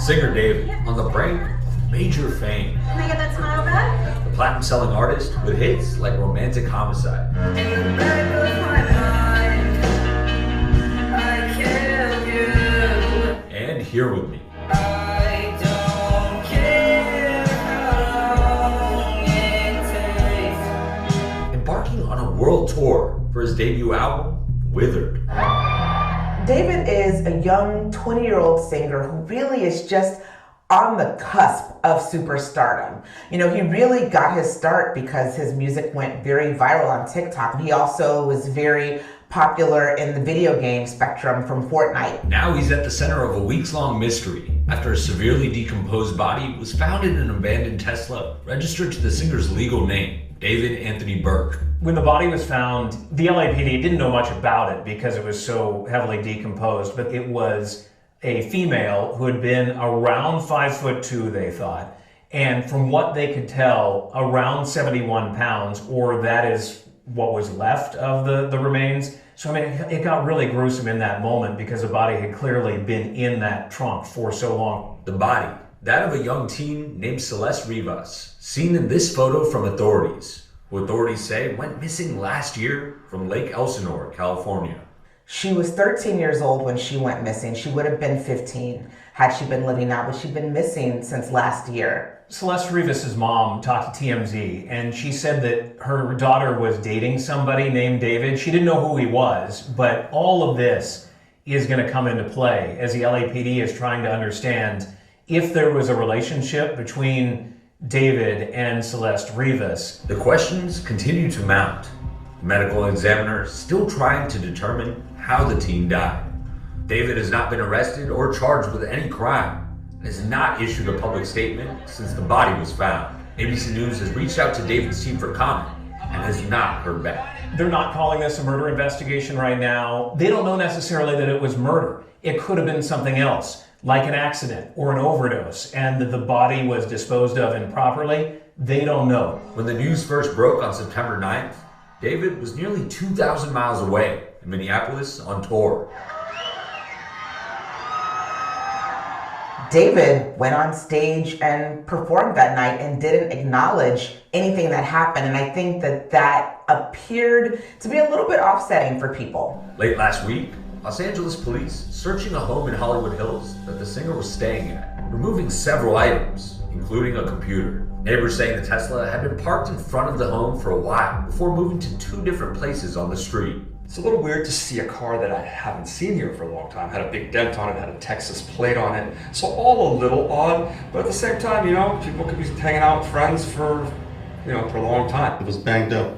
Singer David, on the brink of major fame. Can I get that smile back? The platinum-selling artist with hits like Romantic Homicide. In the back of my mind, I killed you. And Here With Me. I don't care how long it takes. Embarking on a world tour for his debut album, Withered. David is a young 20-year-old singer who really is just on the cusp of superstardom. You know, he really got his start because his music went very viral on TikTok. He also was very popular in the video game spectrum from Fortnite. Now he's at the center of a weeks-long mystery after a severely decomposed body was found in an abandoned Tesla registered to the singer's legal name, David Anthony Burke. When the body was found, the LAPD didn't know much about it because it was so heavily decomposed, but it was a female who had been around 5'2", they thought, and from what they could tell, around 71 pounds, or that is what was left of the remains. So, I mean, it got really gruesome in that moment because the body had clearly been in that trunk for so long. The body, that of a young teen named Celeste Rivas, seen in this photo from authorities, who authorities say went missing last year from Lake Elsinore, California. She was 13 years old when she went missing. She would have been 15 had she been living now, but she'd been missing since last year. Celeste Rivas' mom talked to TMZ, and she said that her daughter was dating somebody named David. She didn't know who he was, but all of this is going to come into play as the LAPD is trying to understand if there was a relationship between David and Celeste Rivas. The questions continue to mount. The medical examiner is still trying to determine how the teen died. David has not been arrested or charged with any crime and has not issued a public statement since the body was found. ABC News has reached out to David's team for comment and has not heard back. They're not calling this a murder investigation right now. They don't know necessarily that it was murder. It could have been something else, like an accident or an overdose, and that the body was disposed of improperly. They don't know. When the news first broke on September 9th, David was nearly 2,000 miles away in Minneapolis on tour. David went on stage and performed that night and didn't acknowledge anything that happened. And I think that appeared to be a little bit offsetting for people. Late last week, Los Angeles police searching a home in Hollywood Hills that the singer was staying at, removing several items, including a computer. Neighbors saying the Tesla had been parked in front of the home for a while before moving to two different places on the street. It's a little weird to see a car that I haven't seen here for a long time. Had a big dent on it, had a Texas plate on it. So all a little odd, but at the same time, you know, people could be hanging out with friends for a long time. It was banged up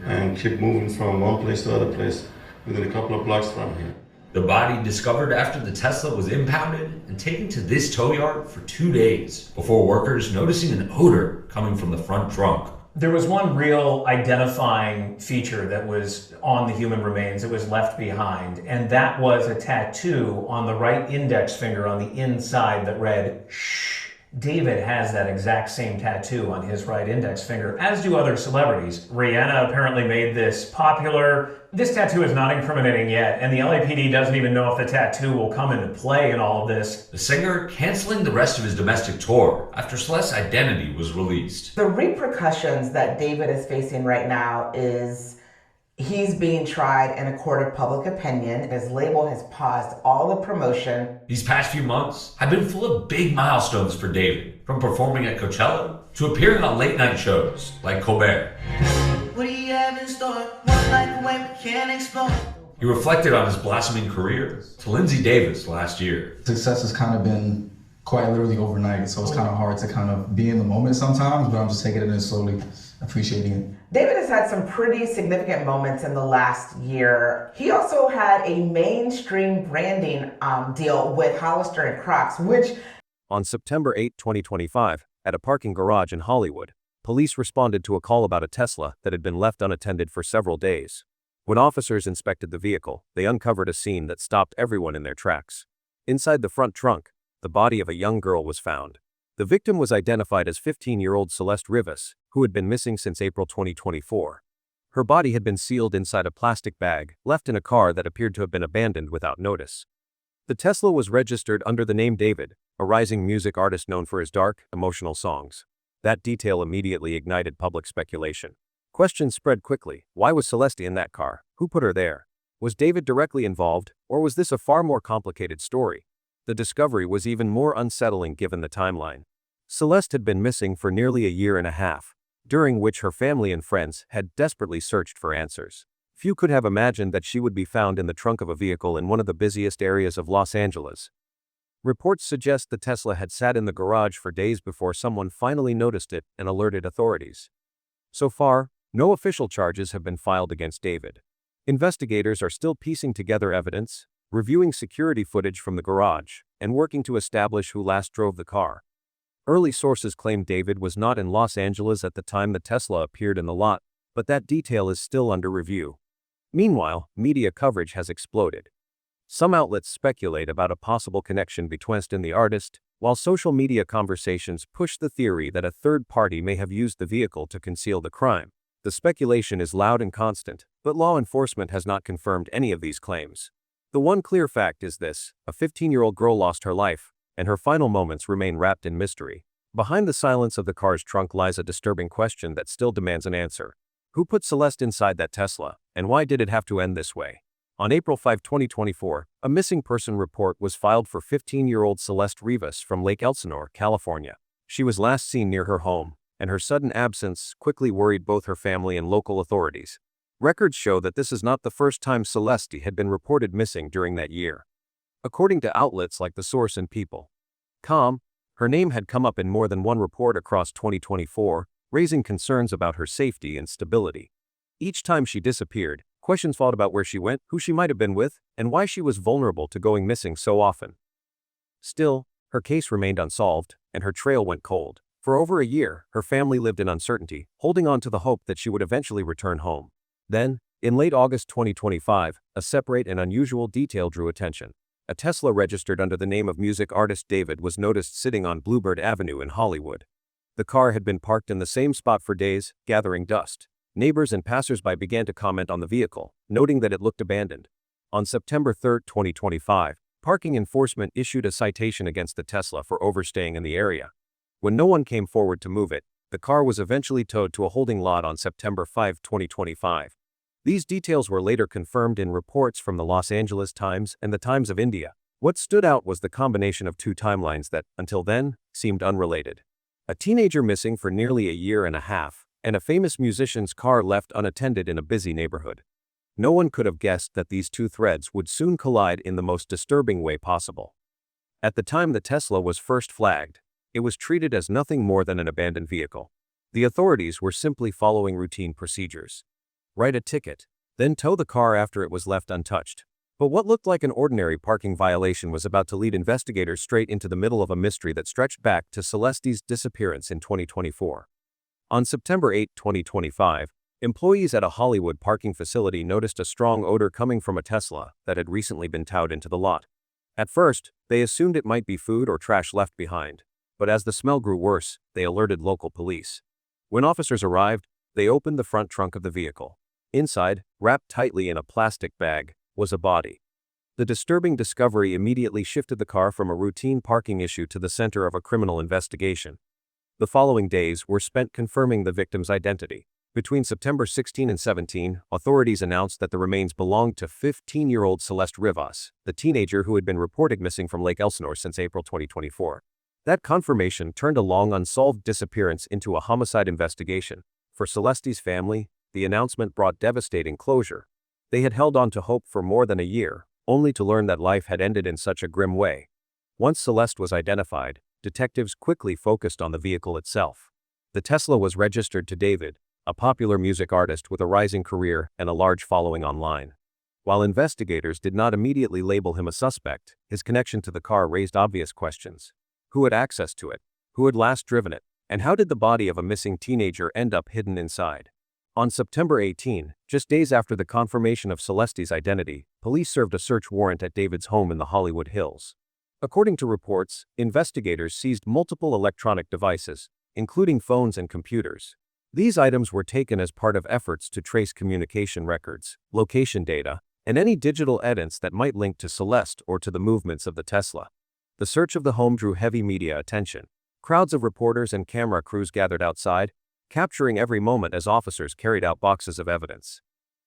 and kept moving from one place to other place within a couple of blocks from here. The body discovered after the Tesla was impounded and taken to this tow yard for 2 days before workers noticing an odor coming from the front trunk. There was one real identifying feature that was on the human remains that was left behind, and that was a tattoo on the right index finger on the inside that read, "Shh." David has that exact same tattoo on his right index finger, as do other celebrities. Rihanna apparently made this popular. This tattoo is not incriminating yet, and the LAPD doesn't even know if the tattoo will come into play in all of this. The singer canceling the rest of his domestic tour after Celeste's identity was released. The repercussions that David is facing right now is he's being tried in a court of public opinion. His label has paused all the promotion. These past few months have been full of big milestones for David, from performing at Coachella to appearing on late night shows like Colbert. What do you have in store? One life away, but can't explore. He reflected on his blossoming career to Lindsay Davis last year. Success has kind of been quite literally overnight, so it's kind of hard to kind of be in the moment sometimes, but I'm just taking it in slowly, appreciating it. David has had some pretty significant moments in the last year. He also had a mainstream branding deal with Hollister and Crocs, which... On September 8, 2025, at a parking garage in Hollywood, police responded to a call about a Tesla that had been left unattended for several days. When officers inspected the vehicle, they uncovered a scene that stopped everyone in their tracks. Inside the front trunk, the body of a young girl was found. The victim was identified as 15-year-old Celeste Rivas, who had been missing since April 2024. Her body had been sealed inside a plastic bag, left in a car that appeared to have been abandoned without notice. The Tesla was registered under the name David, a rising music artist known for his dark, emotional songs. That detail immediately ignited public speculation. Questions spread quickly. Why was Celeste in that car? Who put her there? Was David directly involved, or was this a far more complicated story? The discovery was even more unsettling given the timeline. Celeste had been missing for nearly a year and a half, during which her family and friends had desperately searched for answers. Few could have imagined that she would be found in the trunk of a vehicle in one of the busiest areas of Los Angeles. Reports suggest the Tesla had sat in the garage for days before someone finally noticed it and alerted authorities. So far, no official charges have been filed against David. Investigators are still piecing together evidence, reviewing security footage from the garage, and working to establish who last drove the car. Early sources claim David was not in Los Angeles at the time the Tesla appeared in the lot, but that detail is still under review. Meanwhile, media coverage has exploded. Some outlets speculate about a possible connection between the artist, while social media conversations push the theory that a third party may have used the vehicle to conceal the crime. The speculation is loud and constant, but law enforcement has not confirmed any of these claims. The one clear fact is this: a 15-year-old girl lost her life, and her final moments remain wrapped in mystery. Behind the silence of the car's trunk lies a disturbing question that still demands an answer. Who put Celeste inside that Tesla, and why did it have to end this way? On April 5, 2024, a missing person report was filed for 15-year-old Celeste Rivas from Lake Elsinore, California. She was last seen near her home, and her sudden absence quickly worried both her family and local authorities. Records show that this is not the first time Celeste had been reported missing during that year. According to outlets like The Source and People.com, her name had come up in more than one report across 2024, raising concerns about her safety and stability. Each time she disappeared, questions followed about where she went, who she might have been with, and why she was vulnerable to going missing so often. Still, her case remained unsolved, and her trail went cold. For over a year, her family lived in uncertainty, holding on to the hope that she would eventually return home. Then, in late August 2025, a separate and unusual detail drew attention. A Tesla registered under the name of music artist David was noticed sitting on Bluebird Avenue in Hollywood. The car had been parked in the same spot for days, gathering dust. Neighbors and passersby began to comment on the vehicle, noting that it looked abandoned. On September 3, 2025, parking enforcement issued a citation against the Tesla for overstaying in the area. When no one came forward to move it, the car was eventually towed to a holding lot on September 5, 2025. These details were later confirmed in reports from the Los Angeles Times and the Times of India. What stood out was the combination of two timelines that, until then, seemed unrelated. A teenager missing for nearly a year and a half, and a famous musician's car left unattended in a busy neighborhood. No one could have guessed that these two threads would soon collide in the most disturbing way possible. At the time the Tesla was first flagged, it was treated as nothing more than an abandoned vehicle. The authorities were simply following routine procedures. Write a ticket, then tow the car after it was left untouched. But what looked like an ordinary parking violation was about to lead investigators straight into the middle of a mystery that stretched back to Celeste's disappearance in 2024. On September 8, 2025, employees at a Hollywood parking facility noticed a strong odor coming from a Tesla that had recently been towed into the lot. At first, they assumed it might be food or trash left behind, but as the smell grew worse, they alerted local police. When officers arrived, they opened the front trunk of the vehicle. Inside, wrapped tightly in a plastic bag, was a body. The disturbing discovery immediately shifted the car from a routine parking issue to the center of a criminal investigation. The following days were spent confirming the victim's identity. Between September 16 and 17, authorities announced that the remains belonged to 15-year-old Celeste Rivas, the teenager who had been reported missing from Lake Elsinore since April 2024. That confirmation turned a long unsolved disappearance into a homicide investigation. For Celeste's family, the announcement brought devastating closure. They had held on to hope for more than a year, only to learn that life had ended in such a grim way. Once Celeste was identified, detectives quickly focused on the vehicle itself. The Tesla was registered to David, a popular music artist with a rising career and a large following online. While investigators did not immediately label him a suspect, his connection to the car raised obvious questions. Who had access to it? Who had last driven it? And how did the body of a missing teenager end up hidden inside? On September 18, just days after the confirmation of Celeste's identity, police served a search warrant at David's home in the Hollywood Hills. According to reports, investigators seized multiple electronic devices, including phones and computers. These items were taken as part of efforts to trace communication records, location data, and any digital evidence that might link to Celeste or to the movements of the Tesla. The search of the home drew heavy media attention. Crowds of reporters and camera crews gathered outside, capturing every moment as officers carried out boxes of evidence.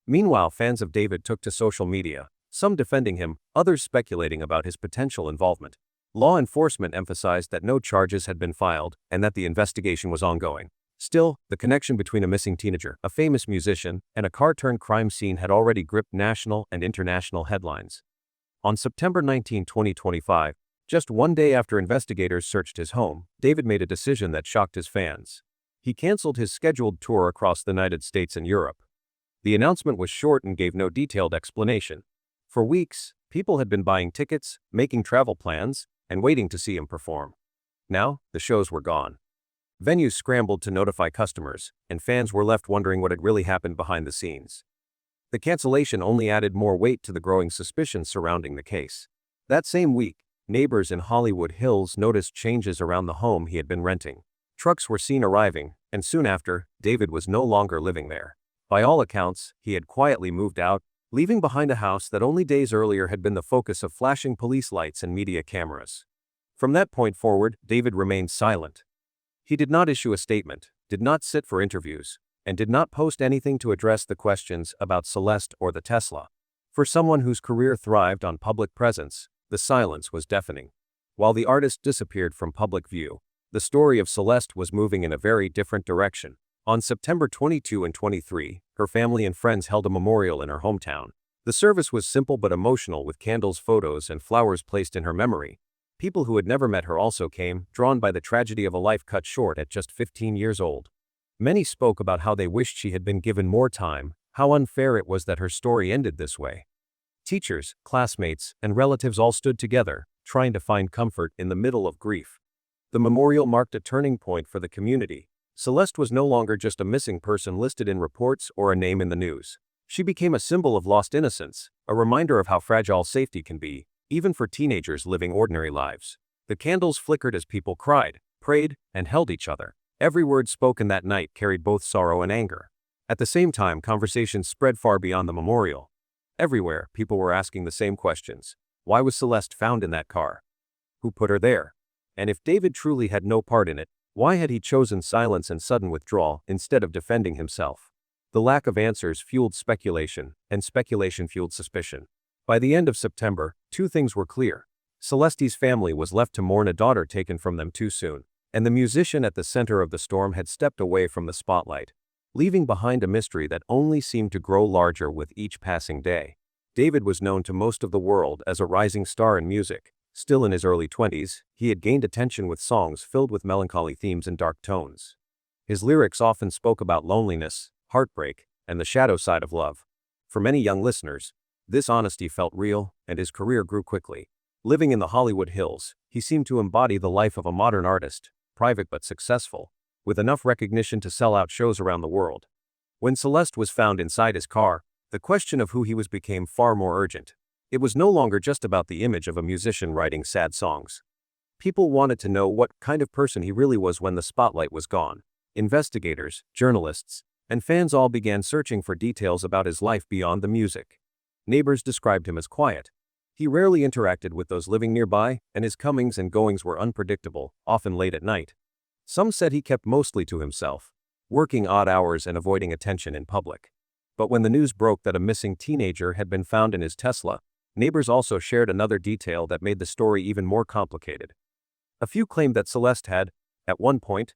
Meanwhile, fans of David took to social media, some defending him, others speculating about his potential involvement. Law enforcement emphasized that no charges had been filed and that the investigation was ongoing. Still, the connection between a missing teenager, a famous musician, and a car-turned-crime scene had already gripped national and international headlines. On September 19, 2025, just one day after investigators searched his home, David made a decision that shocked his fans. He canceled his scheduled tour across the United States and Europe. The announcement was short and gave no detailed explanation. For weeks, people had been buying tickets, making travel plans, and waiting to see him perform. Now, the shows were gone. Venues scrambled to notify customers, and fans were left wondering what had really happened behind the scenes. The cancellation only added more weight to the growing suspicions surrounding the case. That same week, neighbors in Hollywood Hills noticed changes around the home he had been renting. Trucks were seen arriving, and soon after, David was no longer living there. By all accounts, he had quietly moved out, leaving behind a house that only days earlier had been the focus of flashing police lights and media cameras. From that point forward, David remained silent. He did not issue a statement, did not sit for interviews, and did not post anything to address the questions about Celeste or the Tesla. For someone whose career thrived on public presence, the silence was deafening. While the artist disappeared from public view, the story of Celeste was moving in a very different direction. On September 22 and 23, her family and friends held a memorial in her hometown. The service was simple but emotional, with candles, photos, and flowers placed in her memory. People who had never met her also came, drawn by the tragedy of a life cut short at just 15 years old. Many spoke about how they wished she had been given more time, how unfair it was that her story ended this way. Teachers, classmates, and relatives all stood together, trying to find comfort in the middle of grief. The memorial marked a turning point for the community. Celeste was no longer just a missing person listed in reports or a name in the news. She became a symbol of lost innocence, a reminder of how fragile safety can be, even for teenagers living ordinary lives. The candles flickered as people cried, prayed, and held each other. Every word spoken that night carried both sorrow and anger. At the same time, conversations spread far beyond the memorial. Everywhere, people were asking the same questions. Why was Celeste found in that car? Who put her there? And if David truly had no part in it, why had he chosen silence and sudden withdrawal instead of defending himself? The lack of answers fueled speculation, and speculation fueled suspicion. By the end of September, two things were clear. Celeste's family was left to mourn a daughter taken from them too soon, and the musician at the center of the storm had stepped away from the spotlight, leaving behind a mystery that only seemed to grow larger with each passing day. David was known to most of the world as a rising star in music. Still in his early 20s, he had gained attention with songs filled with melancholy themes and dark tones. His lyrics often spoke about loneliness, heartbreak, and the shadow side of love. For many young listeners, this honesty felt real, and his career grew quickly. Living in the Hollywood Hills, he seemed to embody the life of a modern artist, private but successful, with enough recognition to sell out shows around the world. When Celeste was found inside his car, the question of who he was became far more urgent. It was no longer just about the image of a musician writing sad songs. People wanted to know what kind of person he really was when the spotlight was gone. Investigators, journalists, and fans all began searching for details about his life beyond the music. Neighbors described him as quiet. He rarely interacted with those living nearby, and his comings and goings were unpredictable, often late at night. Some said he kept mostly to himself, working odd hours and avoiding attention in public. But when the news broke that a missing teenager had been found in his Tesla, neighbors also shared another detail that made the story even more complicated. A few claimed that Celeste had, at one point,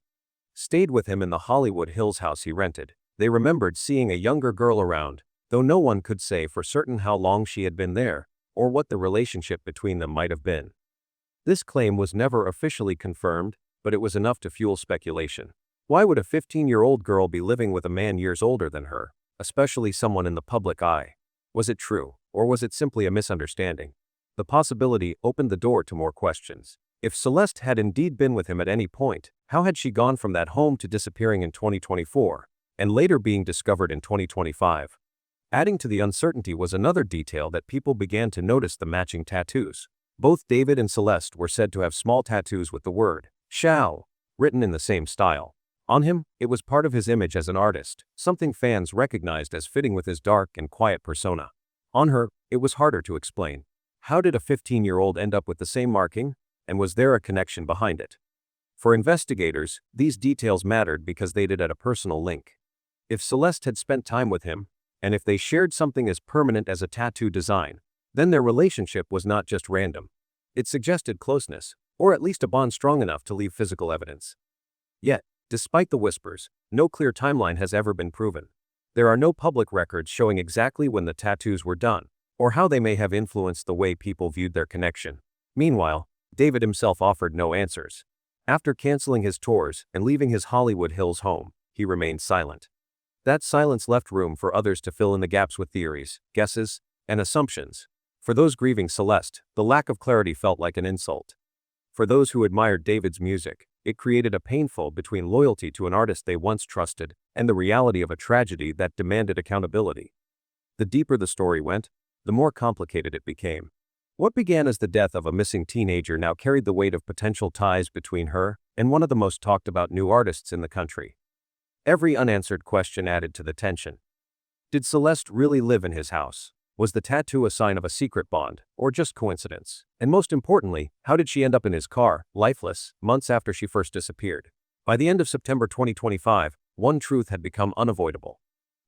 stayed with him in the Hollywood Hills house he rented. They remembered seeing a younger girl around, though no one could say for certain how long she had been there, or what the relationship between them might have been. This claim was never officially confirmed, but it was enough to fuel speculation. Why would a 15-year-old girl be living with a man years older than her, especially someone in the public eye? Was it true, or was it simply a misunderstanding? The possibility opened the door to more questions. If Celeste had indeed been with him at any point, how had she gone from that home to disappearing in 2024, and later being discovered in 2025? Adding to the uncertainty was another detail that people began to notice: the matching tattoos. Both David and Celeste were said to have small tattoos with the word "shall" written in the same style. On him, it was part of his image as an artist, something fans recognized as fitting with his dark and quiet persona. On her, it was harder to explain. How did a 15-year-old end up with the same marking? and was there a connection behind it? For investigators, these details mattered because they did at a personal link. If Celeste had spent time with him, and if they shared something as permanent as a tattoo design, then their relationship was not just random. It suggested closeness, or at least a bond strong enough to leave physical evidence. Yet, despite the whispers, no clear timeline has ever been proven. There are no public records showing exactly when the tattoos were done, or how they may have influenced the way people viewed their connection. Meanwhile, David himself offered no answers. After canceling his tours and leaving his Hollywood Hills home, he remained silent. That silence left room for others to fill in the gaps with theories, guesses, and assumptions. For those grieving Celeste, the lack of clarity felt like an insult. For those who admired David's music, it created a painful between loyalty to an artist they once trusted and the reality of a tragedy that demanded accountability. The deeper the story went, the more complicated it became. What began as the death of a missing teenager now carried the weight of potential ties between her and one of the most talked about new artists in the country. Every unanswered question added to the tension. Did Celeste really live in his house? Was the tattoo a sign of a secret bond, or just coincidence? And most importantly, how did she end up in his car, lifeless, months after she first disappeared? By the end of September 2025, one truth had become unavoidable.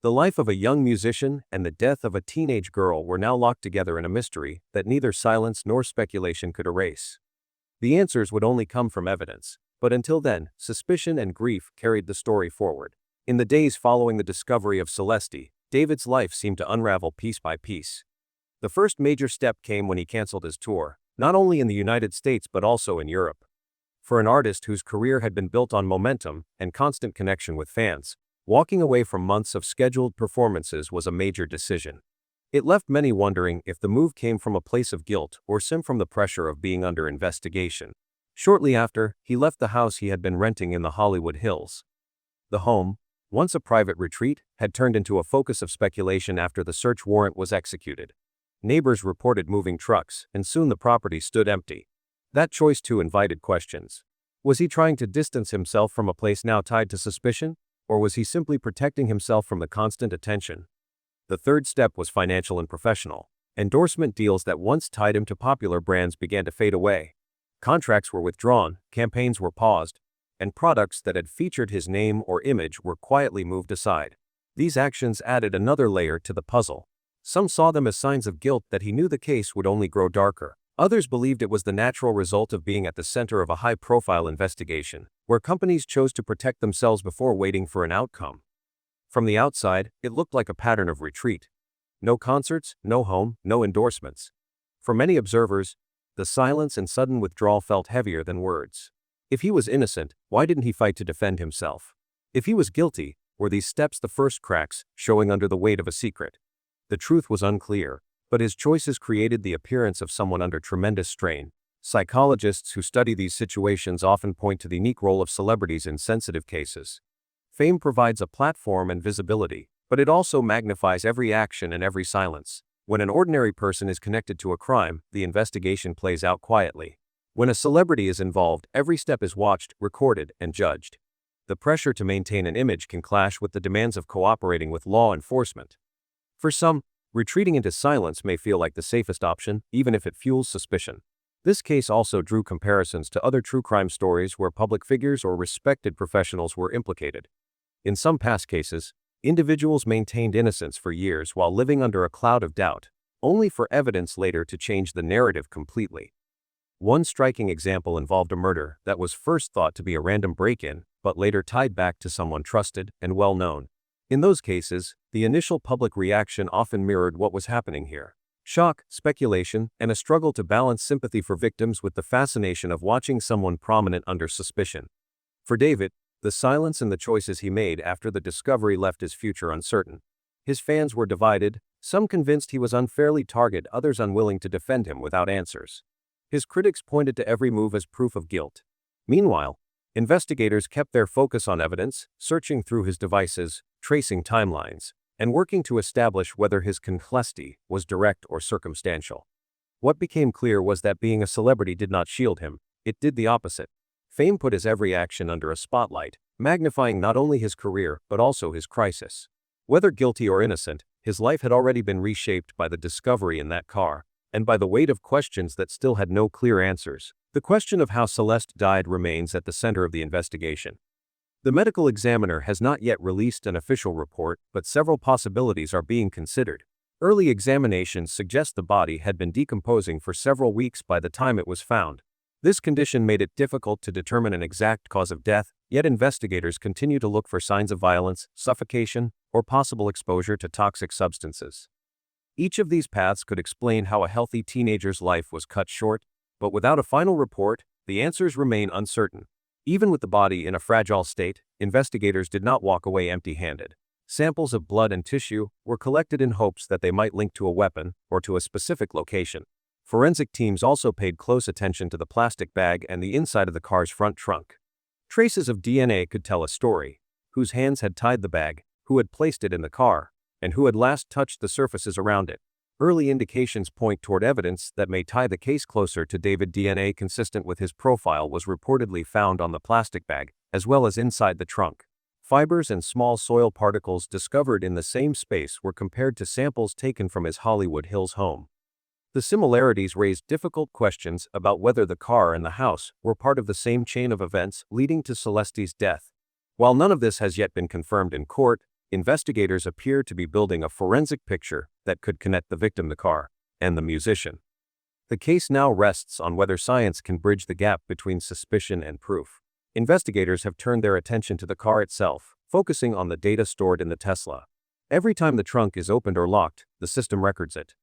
The life of a young musician and the death of a teenage girl were now locked together in a mystery that neither silence nor speculation could erase. The answers would only come from evidence, but until then, suspicion and grief carried the story forward. In the days following the discovery of Celeste, David's life seemed to unravel piece by piece. The first major step came when he canceled his tour, not only in the United States but also in Europe. For an artist whose career had been built on momentum and constant connection with fans, walking away from months of scheduled performances was a major decision. It left many wondering if the move came from a place of guilt or from the pressure of being under investigation. Shortly after, he left the house he had been renting in the Hollywood Hills. The home, once a private retreat, had turned into a focus of speculation after the search warrant was executed. Neighbors reported moving trucks, and soon the property stood empty. That choice too invited questions. Was he trying to distance himself from a place now tied to suspicion? Or was he simply protecting himself from the constant attention? The third step was financial and professional. Endorsement deals that once tied him to popular brands began to fade away. Contracts were withdrawn, campaigns were paused, and products that had featured his name or image were quietly moved aside. These actions added another layer to the puzzle. Some saw them as signs of guilt that he knew the case would only grow darker. Others believed it was the natural result of being at the center of a high-profile investigation, where companies chose to protect themselves before waiting for an outcome. From the outside, it looked like a pattern of retreat. No concerts, no home, no endorsements. For many observers, the silence and sudden withdrawal felt heavier than words. If he was innocent, why didn't he fight to defend himself? If he was guilty, were these steps the first cracks, showing under the weight of a secret? The truth was unclear, but his choices created the appearance of someone under tremendous strain. Psychologists who study these situations often point to the unique role of celebrities in sensitive cases. Fame provides a platform and visibility, but it also magnifies every action and every silence. When an ordinary person is connected to a crime, the investigation plays out quietly. When a celebrity is involved, every step is watched, recorded, and judged. The pressure to maintain an image can clash with the demands of cooperating with law enforcement. For some, retreating into silence may feel like the safest option, even if it fuels suspicion. This case also drew comparisons to other true crime stories where public figures or respected professionals were implicated. In some past cases, individuals maintained innocence for years while living under a cloud of doubt, only for evidence later to change the narrative completely. One striking example involved a murder that was first thought to be a random break-in, but later tied back to someone trusted and well-known. In those cases, the initial public reaction often mirrored what was happening here. Shock, speculation, and a struggle to balance sympathy for victims with the fascination of watching someone prominent under suspicion. For David, the silence and the choices he made after the discovery left his future uncertain. His fans were divided, some convinced he was unfairly targeted, others unwilling to defend him without answers. His critics pointed to every move as proof of guilt. Meanwhile, investigators kept their focus on evidence, searching through his devices, tracing timelines, and working to establish whether his complicity was direct or circumstantial. What became clear was that being a celebrity did not shield him, it did the opposite. Fame put his every action under a spotlight, magnifying not only his career but also his crisis. Whether guilty or innocent, his life had already been reshaped by the discovery in that car, and by the weight of questions that still had no clear answers. The The question of how Celeste died remains at the center of the investigation. The medical examiner has not yet released an official report, but several possibilities are being considered. Early examinations suggest the body had been decomposing for several weeks by the time it was found. This condition made it difficult to determine an exact cause of death, yet investigators continue to look for signs of violence, suffocation, or possible exposure to toxic substances. Each of these paths could explain how a healthy teenager's life was cut short, but without a final report, the answers remain uncertain. Even with the body in a fragile state, investigators did not walk away empty-handed. Samples of blood and tissue were collected in hopes that they might link to a weapon or to a specific location. Forensic teams also paid close attention to the plastic bag and the inside of the car's front trunk. Traces of DNA could tell a story: whose hands had tied the bag, who had placed it in the car, and who had last touched the surfaces around it. Early indications point toward evidence that may tie the case closer to David. DNA consistent with his profile was reportedly found on the plastic bag, as well as inside the trunk. Fibers and small soil particles discovered in the same space were compared to samples taken from his Hollywood Hills home. The similarities raised difficult questions about whether the car and the house were part of the same chain of events leading to Celeste's death. While none of this has yet been confirmed in court, investigators appear to be building a forensic picture that could connect the victim, the car, and the musician. The case now rests on whether science can bridge the gap between suspicion and proof. Investigators have turned their attention to the car itself, focusing on the data stored in the Tesla. Every time the trunk is opened or locked, the system records it.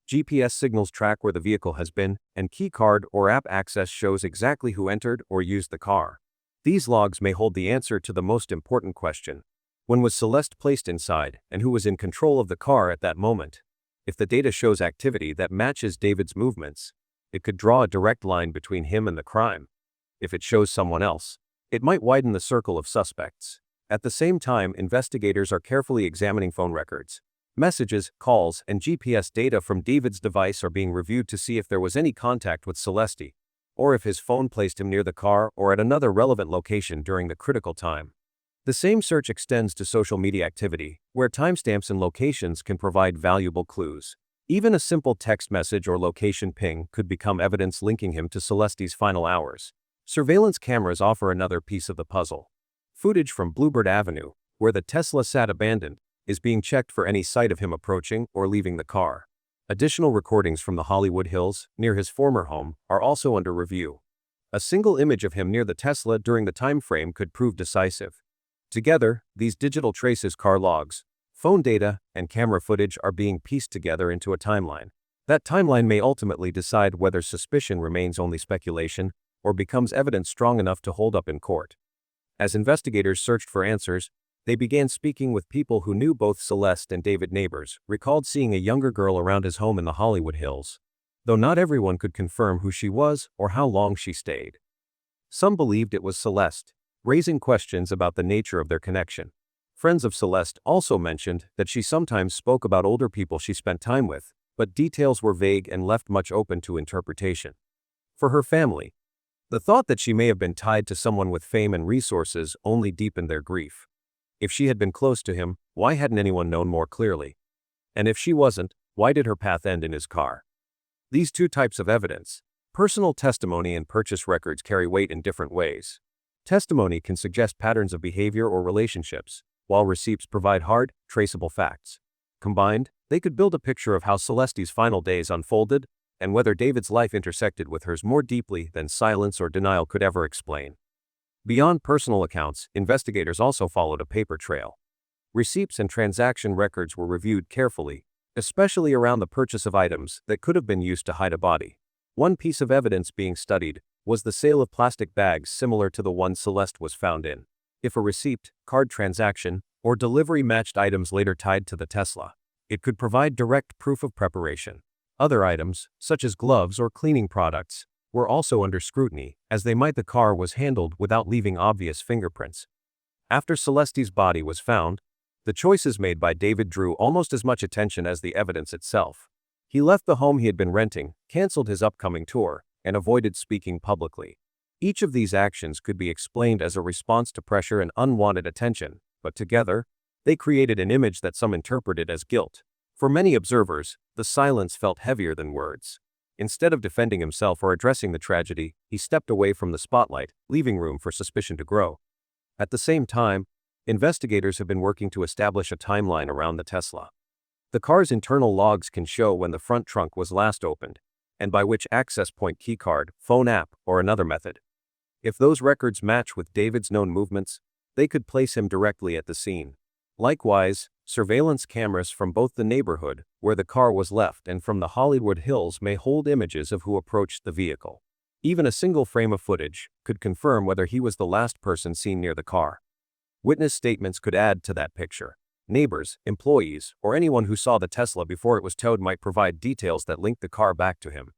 GPS signals track where the vehicle has been, and keycard or app access shows exactly who entered or used the car. These logs may hold the answer to the most important question: when was Celeste placed inside, and who was in control of the car at that moment? If the data shows activity that matches David's movements, it could draw a direct line between him and the crime. If it shows someone else, it might widen the circle of suspects. At the same time, investigators are carefully examining phone records. Messages, calls, and GPS data from David's device are being reviewed to see if there was any contact with Celeste, or if his phone placed him near the car or at another relevant location during the critical time. The same search extends to social media activity, where timestamps and locations can provide valuable clues. Even a simple text message or location ping could become evidence linking him to Celeste's final hours. Surveillance cameras offer another piece of the puzzle. Footage from Bluebird Avenue, where the Tesla sat abandoned, is being checked for any sight of him approaching or leaving the car. Additional recordings from the Hollywood Hills, near his former home, are also under review. A single image of him near the Tesla during the time frame could prove decisive. Together, these digital traces, car logs, phone data, and camera footage are being pieced together into a timeline. That timeline may ultimately decide whether suspicion remains only speculation or becomes evidence strong enough to hold up in court. As investigators searched for answers, they began speaking with people who knew both Celeste and David. Neighbors recalled seeing a younger girl around his home in the Hollywood Hills, though not everyone could confirm who she was or how long she stayed. Some believed it was Celeste, raising questions about the nature of their connection. Friends of Celeste also mentioned that she sometimes spoke about older people she spent time with, but details were vague and left much open to interpretation. For her family, the thought that she may have been tied to someone with fame and resources only deepened their grief. If she had been close to him, why hadn't anyone known more clearly? And if she wasn't, why did her path end in his car? These two types of evidence, personal testimony and purchase records, carry weight in different ways. Testimony can suggest patterns of behavior or relationships, while receipts provide hard, traceable facts. Combined, they could build a picture of how Celeste's final days unfolded and whether David's life intersected with hers more deeply than silence or denial could ever explain. Beyond personal accounts, investigators also followed a paper trail. Receipts and transaction records were reviewed carefully, especially around the purchase of items that could have been used to hide a body. One piece of evidence being studied was the sale of plastic bags similar to the one Celeste was found in. If a receipt, card transaction, or delivery matched items later tied to the Tesla, it could provide direct proof of preparation. Other items, such as gloves or cleaning products, were also under scrutiny, as they might the car was handled without leaving obvious fingerprints. After Celeste's body was found, the choices made by David drew almost as much attention as the evidence itself. He left the home he had been renting, canceled his upcoming tour, and avoided speaking publicly. Each of these actions could be explained as a response to pressure and unwanted attention, but together, they created an image that some interpreted as guilt. For many observers, the silence felt heavier than words. Instead of defending himself or addressing the tragedy, he stepped away from the spotlight, leaving room for suspicion to grow. At the same time, investigators have been working to establish a timeline around the Tesla. The car's internal logs can show when the front trunk was last opened, and by which access point keycard, phone app, or another method. If those records match with David's known movements, they could place him directly at the scene. Likewise, surveillance cameras from both the neighborhood, where the car was left, and from the Hollywood Hills may hold images of who approached the vehicle. Even a single frame of footage could confirm whether he was the last person seen near the car. Witness statements could add to that picture. Neighbors, employees, or anyone who saw the Tesla before it was towed might provide details that link the car back to him.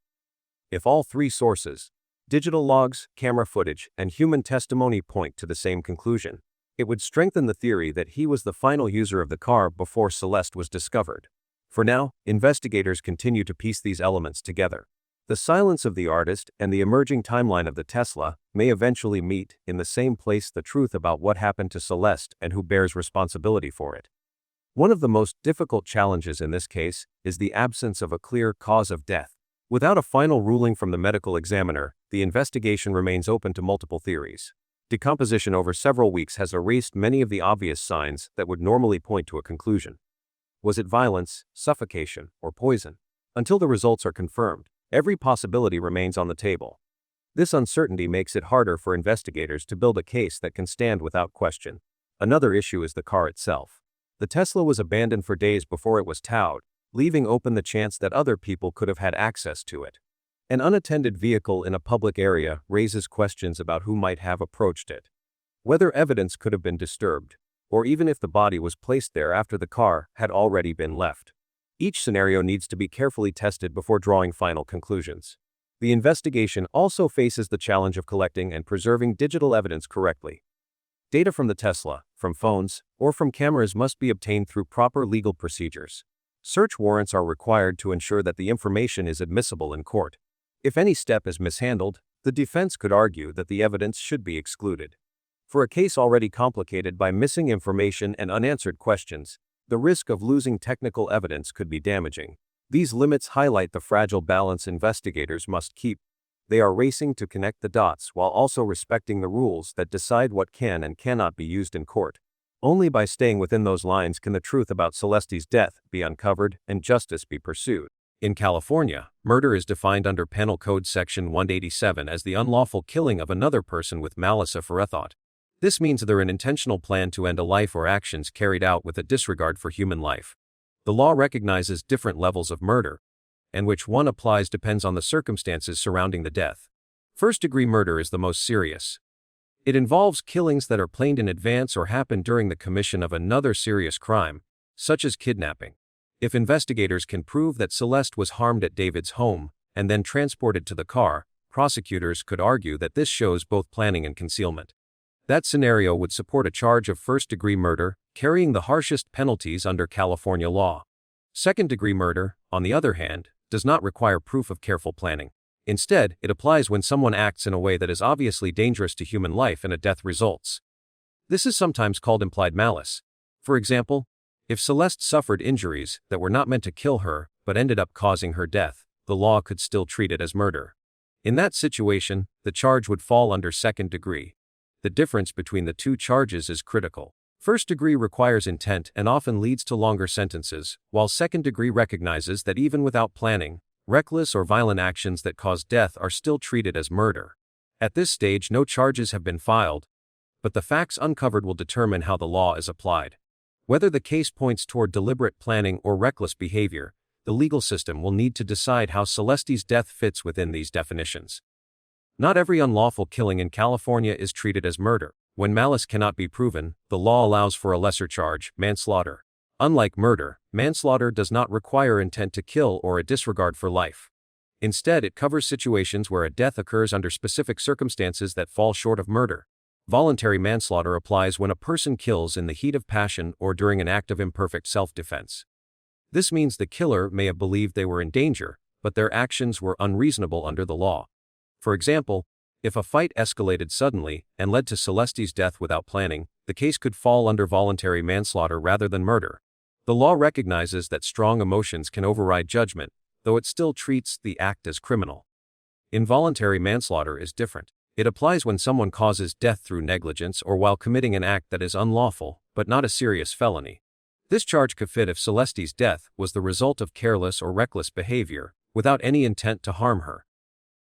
If all three sources, digital logs, camera footage, and human testimony, point to the same conclusion, it would strengthen the theory that he was the final user of the car before Celeste was discovered. For now, investigators continue to piece these elements together. The silence of the artist and the emerging timeline of the Tesla may eventually meet in the same place: the truth about what happened to Celeste and who bears responsibility for it. One of the most difficult challenges in this case is the absence of a clear cause of death. Without a final ruling from the medical examiner, the investigation remains open to multiple theories. Decomposition over several weeks has erased many of the obvious signs that would normally point to a conclusion. Was it violence, suffocation, or poison? Until the results are confirmed, every possibility remains on the table. This uncertainty makes it harder for investigators to build a case that can stand without question. Another issue is the car itself. The Tesla was abandoned for days before it was towed, leaving open the chance that other people could have had access to it. An unattended vehicle in a public area raises questions about who might have approached it, whether evidence could have been disturbed, or even if the body was placed there after the car had already been left. Each scenario needs to be carefully tested before drawing final conclusions. The investigation also faces the challenge of collecting and preserving digital evidence correctly. Data from the Tesla, from phones, or from cameras must be obtained through proper legal procedures. Search warrants are required to ensure that the information is admissible in court. If any step is mishandled, the defense could argue that the evidence should be excluded. For a case already complicated by missing information and unanswered questions, the risk of losing technical evidence could be damaging. These limits highlight the fragile balance investigators must keep. They are racing to connect the dots while also respecting the rules that decide what can and cannot be used in court. Only by staying within those lines can the truth about Celeste's death be uncovered and justice be pursued. In California, murder is defined under Penal Code Section 187 as the unlawful killing of another person with malice aforethought. This means they're an intentional plan to end a life or actions carried out with a disregard for human life. The law recognizes different levels of murder, and which one applies depends on the circumstances surrounding the death. First-degree murder is the most serious. It involves killings that are planned in advance or happen during the commission of another serious crime, such as kidnapping. If investigators can prove that Celeste was harmed at David's home and then transported to the car, prosecutors could argue that this shows both planning and concealment. That scenario would support a charge of first-degree murder, carrying the harshest penalties under California law. Second-degree murder, on the other hand, does not require proof of careful planning. Instead, it applies when someone acts in a way that is obviously dangerous to human life and a death results. This is sometimes called implied malice. For example, if Celeste suffered injuries that were not meant to kill her but ended up causing her death, the law could still treat it as murder. In that situation, the charge would fall under second degree. The difference between the two charges is critical. First degree requires intent and often leads to longer sentences, while second degree recognizes that even without planning, reckless or violent actions that cause death are still treated as murder. At this stage, no charges have been filed, but the facts uncovered will determine how the law is applied. Whether the case points toward deliberate planning or reckless behavior, the legal system will need to decide how Celeste's death fits within these definitions. Not every unlawful killing in California is treated as murder. When malice cannot be proven, the law allows for a lesser charge, manslaughter. Unlike murder, manslaughter does not require intent to kill or a disregard for life. Instead, it covers situations where a death occurs under specific circumstances that fall short of murder. Voluntary manslaughter applies when a person kills in the heat of passion or during an act of imperfect self-defense. This means the killer may have believed they were in danger, but their actions were unreasonable under the law. For example, if a fight escalated suddenly and led to Celeste's death without planning, the case could fall under voluntary manslaughter rather than murder. The law recognizes that strong emotions can override judgment, though it still treats the act as criminal. Involuntary manslaughter is different. It applies when someone causes death through negligence or while committing an act that is unlawful, but not a serious felony. This charge could fit if Celeste's death was the result of careless or reckless behavior, without any intent to harm her.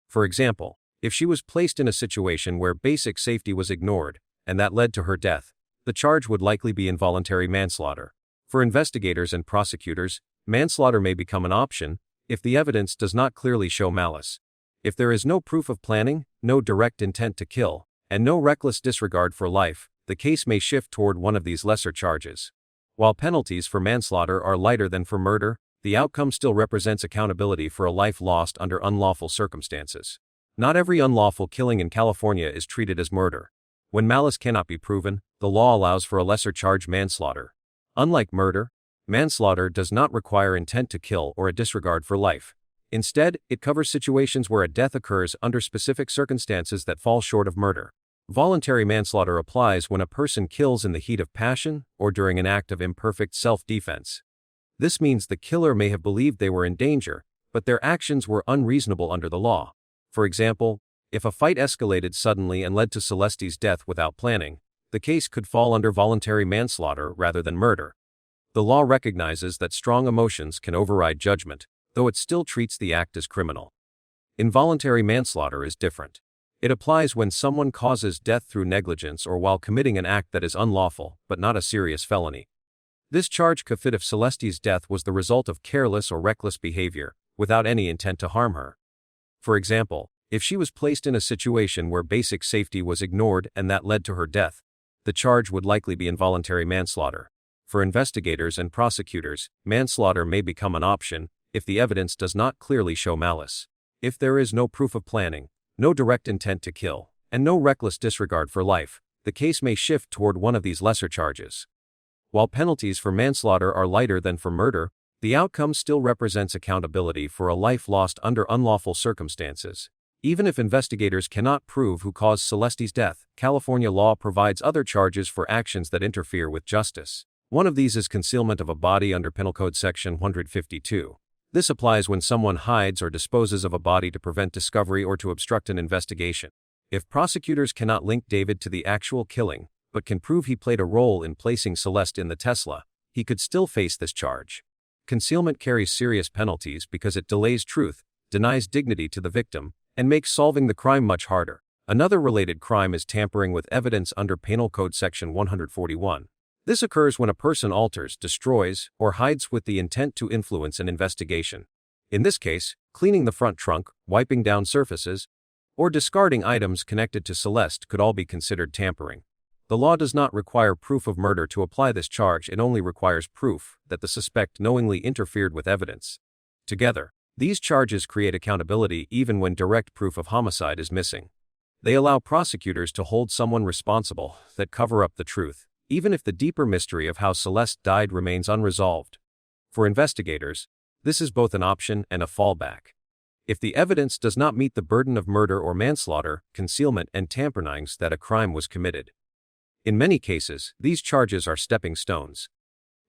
For example, if she was placed in a situation where basic safety was ignored, and that led to her death, the charge would likely be involuntary manslaughter. For investigators and prosecutors, manslaughter may become an option if the evidence does not clearly show malice. If there is no proof of planning, no direct intent to kill, and no reckless disregard for life, the case may shift toward one of these lesser charges. While penalties for manslaughter are lighter than for murder, the outcome still represents accountability for a life lost under unlawful circumstances. Not every unlawful killing in California is treated as murder. When malice cannot be proven, the law allows for a lesser charge, manslaughter. Unlike murder, manslaughter does not require intent to kill or a disregard for life. Instead, it covers situations where a death occurs under specific circumstances that fall short of murder. Voluntary manslaughter applies when a person kills in the heat of passion or during an act of imperfect self-defense. This means the killer may have believed they were in danger, but their actions were unreasonable under the law. For example, if a fight escalated suddenly and led to Celeste's death without planning, the case could fall under voluntary manslaughter rather than murder. The law recognizes that strong emotions can override judgment, though it still treats the act as criminal. Involuntary manslaughter is different. It applies when someone causes death through negligence or while committing an act that is unlawful, but not a serious felony. This charge could fit if Celeste's death was the result of careless or reckless behavior, without any intent to harm her. For example, if she was placed in a situation where basic safety was ignored and that led to her death, the charge would likely be involuntary manslaughter. For investigators and prosecutors, manslaughter may become an option if the evidence does not clearly show malice. If there is no proof of planning, no direct intent to kill, and no reckless disregard for life, the case may shift toward one of these lesser charges. While penalties for manslaughter are lighter than for murder, the outcome still represents accountability for a life lost under unlawful circumstances. Even if investigators cannot prove who caused Celeste's death, California law provides other charges for actions that interfere with justice. One of these is concealment of a body under Penal Code Section 152. This applies when someone hides or disposes of a body to prevent discovery or to obstruct an investigation. If prosecutors cannot link David to the actual killing, but can prove he played a role in placing Celeste in the Tesla, he could still face this charge. Concealment carries serious penalties because it delays truth, denies dignity to the victim, and makes solving the crime much harder. Another related crime is tampering with evidence under Penal Code Section 141. This occurs when a person alters, destroys, or hides with the intent to influence an investigation. In this case, cleaning the front trunk, wiping down surfaces, or discarding items connected to Celeste could all be considered tampering. The law does not require proof of murder to apply this charge, it only requires proof that the suspect knowingly interfered with evidence. Together, these charges create accountability even when direct proof of homicide is missing. They allow prosecutors to hold someone responsible that cover up the truth, even if the deeper mystery of how Celeste died remains unresolved. For investigators, this is both an option and a fallback. If the evidence does not meet the burden of murder or manslaughter, concealment, and tampering that a crime was committed. In many cases, these charges are stepping stones.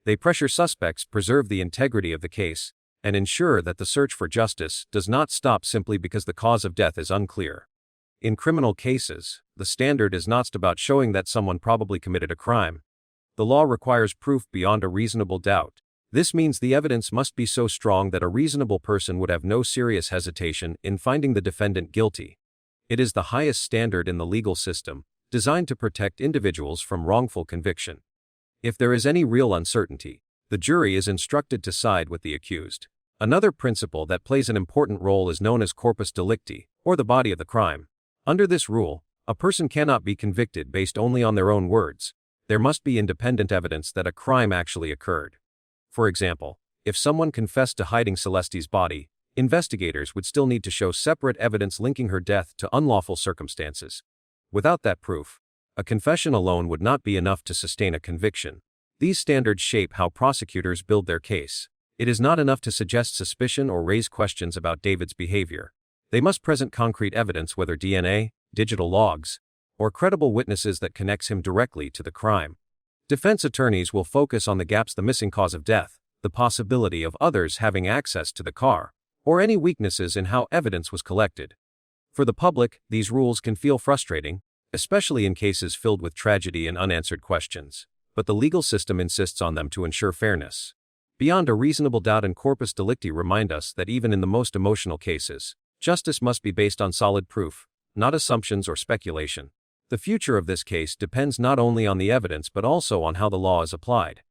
They pressure suspects, preserve the integrity of the case, and ensure that the search for justice does not stop simply because the cause of death is unclear. In criminal cases, the standard is not about showing that someone probably committed a crime. The law requires proof beyond a reasonable doubt. This means the evidence must be so strong that a reasonable person would have no serious hesitation in finding the defendant guilty. It is the highest standard in the legal system, designed to protect individuals from wrongful conviction. If there is any real uncertainty, the jury is instructed to side with the accused. Another principle that plays an important role is known as corpus delicti, or the body of the crime. Under this rule, a person cannot be convicted based only on their own words. There must be independent evidence that a crime actually occurred. For example, if someone confessed to hiding Celeste's body, investigators would still need to show separate evidence linking her death to unlawful circumstances. Without that proof, a confession alone would not be enough to sustain a conviction. These standards shape how prosecutors build their case. It is not enough to suggest suspicion or raise questions about David's behavior. They must present concrete evidence, whether DNA, digital logs, or credible witnesses that connects him directly to the crime. Defense attorneys will focus on the gaps: the missing cause of death, the possibility of others having access to the car, or any weaknesses in how evidence was collected. For the public, these rules can feel frustrating, especially in cases filled with tragedy and unanswered questions, but the legal system insists on them to ensure fairness. Beyond a reasonable doubt and corpus delicti remind us that even in the most emotional cases, justice must be based on solid proof, not assumptions or speculation. The future of this case depends not only on the evidence but also on how the law is applied.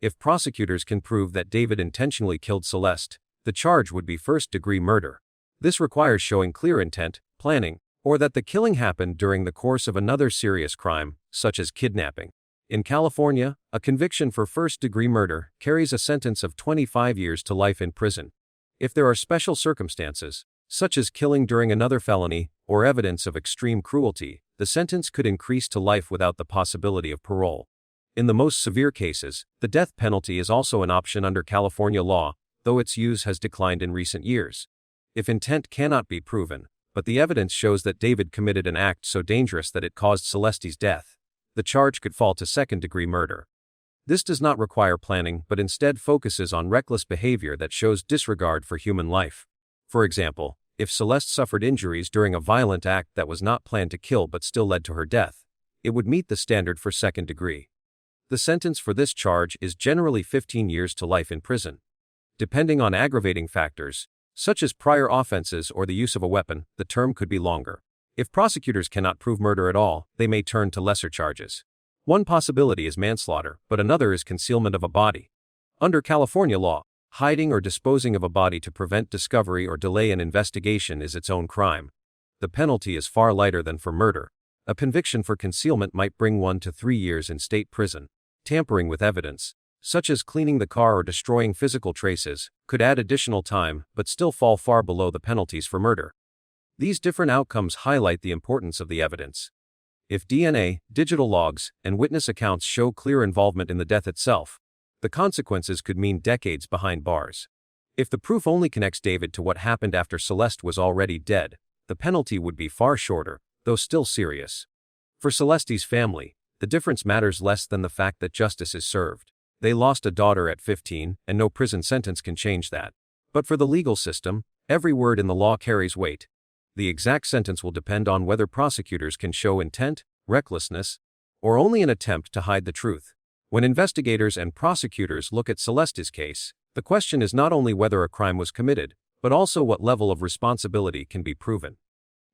If prosecutors can prove that David intentionally killed Celeste, the charge would be first-degree murder. This requires showing clear intent, planning, or that the killing happened during the course of another serious crime, such as kidnapping. In California, a conviction for first-degree murder carries a sentence of 25 years to life in prison. If there are special circumstances, such as killing during another felony or evidence of extreme cruelty, the sentence could increase to life without the possibility of parole. In the most severe cases, the death penalty is also an option under California law, though its use has declined in recent years. If intent cannot be proven, but the evidence shows that David committed an act so dangerous that it caused Celeste's death, the charge could fall to second-degree murder. This does not require planning but instead focuses on reckless behavior that shows disregard for human life. For example, if Celeste suffered injuries during a violent act that was not planned to kill but still led to her death, it would meet the standard for second degree. The sentence for this charge is generally 15 years to life in prison. Depending on aggravating factors, such as prior offenses or the use of a weapon, the term could be longer. If prosecutors cannot prove murder at all, they may turn to lesser charges. One possibility is manslaughter, but another is concealment of a body. Under California law, hiding or disposing of a body to prevent discovery or delay an investigation is its own crime. The penalty is far lighter than for murder. A conviction for concealment might bring 1 to 3 years in state prison. Tampering with evidence, such as cleaning the car or destroying physical traces, could add additional time but still fall far below the penalties for murder. These different outcomes highlight the importance of the evidence. If DNA, digital logs, and witness accounts show clear involvement in the death itself, the consequences could mean decades behind bars. If the proof only connects David to what happened after Celeste was already dead, the penalty would be far shorter, though still serious. For Celeste's family, the difference matters less than the fact that justice is served. They lost a daughter at 15, and no prison sentence can change that. But for the legal system, every word in the law carries weight. The exact sentence will depend on whether prosecutors can show intent, recklessness, or only an attempt to hide the truth. When investigators and prosecutors look at Celeste's case, the question is not only whether a crime was committed, but also what level of responsibility can be proven.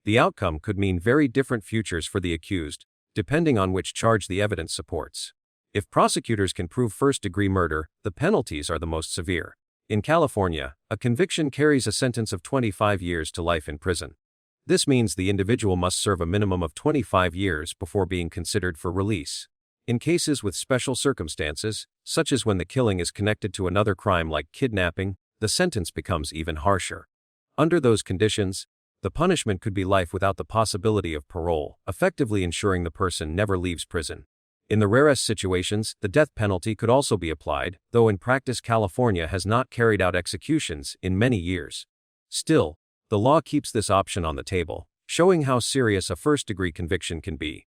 The outcome could mean very different futures for the accused, depending on which charge the evidence supports. If prosecutors can prove first-degree murder, the penalties are the most severe. In California, a conviction carries a sentence of 25 years to life in prison. This means the individual must serve a minimum of 25 years before being considered for release. In cases with special circumstances, such as when the killing is connected to another crime like kidnapping, the sentence becomes even harsher. Under those conditions, the punishment could be life without the possibility of parole, effectively ensuring the person never leaves prison. In the rarest situations, the death penalty could also be applied, though in practice California has not carried out executions in many years. Still, the law keeps this option on the table, showing how serious a first-degree conviction can be.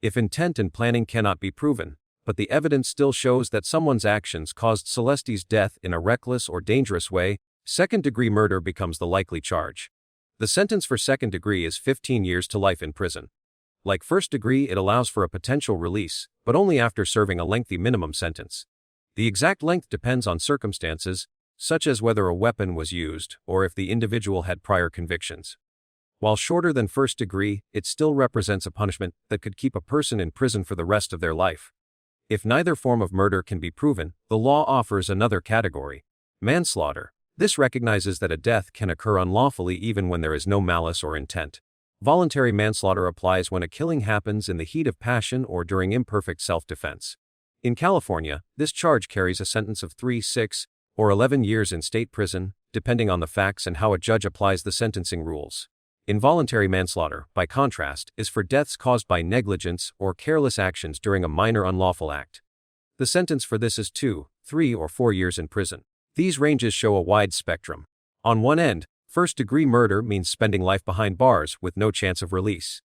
If intent and planning cannot be proven, but the evidence still shows that someone's actions caused Celeste's death in a reckless or dangerous way, second-degree murder becomes the likely charge. The sentence for second degree is 15 years to life in prison. Like first degree, it allows for a potential release, but only after serving a lengthy minimum sentence. The exact length depends on circumstances, such as whether a weapon was used or if the individual had prior convictions. While shorter than first degree, it still represents a punishment that could keep a person in prison for the rest of their life. If neither form of murder can be proven, the law offers another category: manslaughter. This recognizes that a death can occur unlawfully even when there is no malice or intent. Voluntary manslaughter applies when a killing happens in the heat of passion or during imperfect self-defense. In California, this charge carries a sentence of 3, 6, or 11 years in state prison, depending on the facts and how a judge applies the sentencing rules. Involuntary manslaughter, by contrast, is for deaths caused by negligence or careless actions during a minor unlawful act. The sentence for this is 2, 3, or 4 years in prison. These ranges show a wide spectrum. On one end, first-degree murder means spending life behind bars with no chance of release.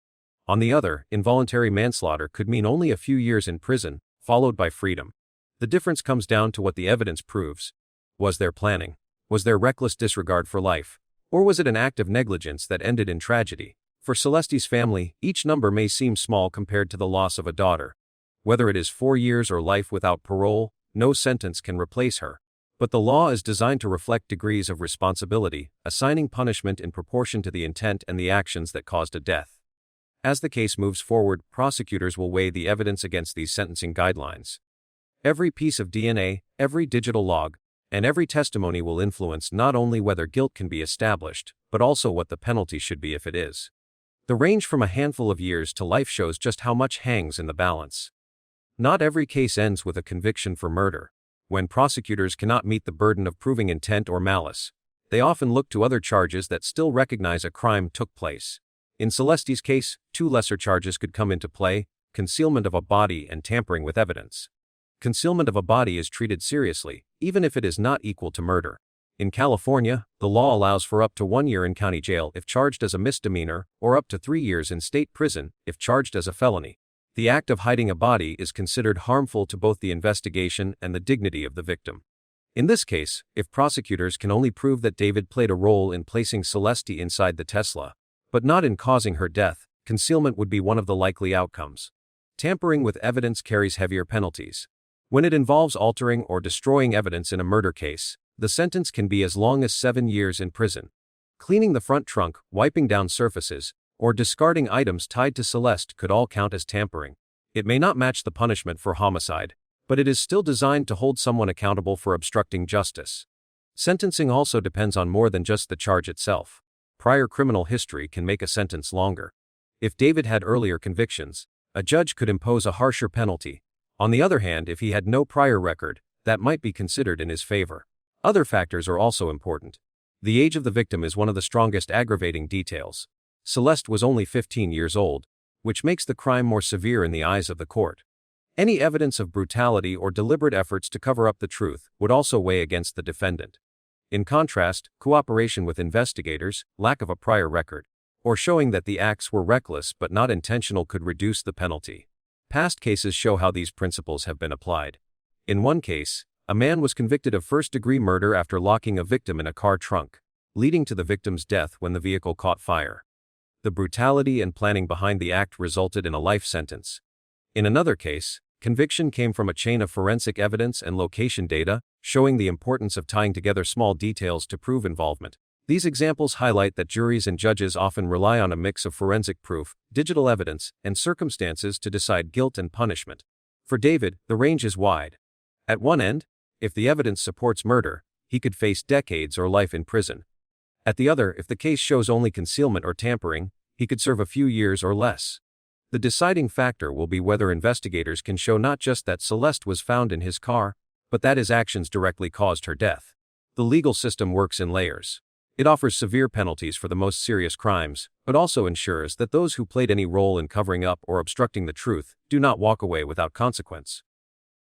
On the other, involuntary manslaughter could mean only a few years in prison, followed by freedom. The difference comes down to what the evidence proves. Was there planning? Was there reckless disregard for life? Or was it an act of negligence that ended in tragedy? For Celeste's family, each number may seem small compared to the loss of a daughter. Whether it is 4 years or life without parole, no sentence can replace her. But the law is designed to reflect degrees of responsibility, assigning punishment in proportion to the intent and the actions that caused a death. As the case moves forward, prosecutors will weigh the evidence against these sentencing guidelines. Every piece of DNA, every digital log, and every testimony will influence not only whether guilt can be established, but also what the penalty should be if it is. The range from a handful of years to life shows just how much hangs in the balance. Not every case ends with a conviction for murder. When prosecutors cannot meet the burden of proving intent or malice, they often look to other charges that still recognize a crime took place. In Celeste's case, 2 lesser charges could come into play: concealment of a body and tampering with evidence. Concealment of a body is treated seriously, even if it is not equal to murder. In California, the law allows for up to 1 year in county jail if charged as a misdemeanor, or up to 3 years in state prison if charged as a felony. The act of hiding a body is considered harmful to both the investigation and the dignity of the victim. In this case, if prosecutors can only prove that David played a role in placing Celeste inside the Tesla, but not in causing her death, concealment would be one of the likely outcomes. Tampering with evidence carries heavier penalties. When it involves altering or destroying evidence in a murder case, the sentence can be as long as 7 years in prison. Cleaning the front trunk, wiping down surfaces, or discarding items tied to Celeste could all count as tampering. It may not match the punishment for homicide, but it is still designed to hold someone accountable for obstructing justice. Sentencing also depends on more than just the charge itself. Prior criminal history can make a sentence longer. If David had earlier convictions, a judge could impose a harsher penalty. On the other hand, if he had no prior record, that might be considered in his favor. Other factors are also important. The age of the victim is one of the strongest aggravating details. Celeste was only 15 years old, which makes the crime more severe in the eyes of the court. Any evidence of brutality or deliberate efforts to cover up the truth would also weigh against the defendant. In contrast, cooperation with investigators, lack of a prior record, or showing that the acts were reckless but not intentional could reduce the penalty. Past cases show how these principles have been applied. In one case, a man was convicted of first-degree murder after locking a victim in a car trunk, leading to the victim's death when the vehicle caught fire. The brutality and planning behind the act resulted in a life sentence. In another case, conviction came from a chain of forensic evidence and location data, showing the importance of tying together small details to prove involvement. These examples highlight that juries and judges often rely on a mix of forensic proof, digital evidence, and circumstances to decide guilt and punishment. For David, the range is wide. At one end, if the evidence supports murder, he could face decades or life in prison. At the other, if the case shows only concealment or tampering, he could serve a few years or less. The deciding factor will be whether investigators can show not just that Celeste was found in his car, but that his actions directly caused her death. The legal system works in layers. It offers severe penalties for the most serious crimes, but also ensures that those who played any role in covering up or obstructing the truth do not walk away without consequence.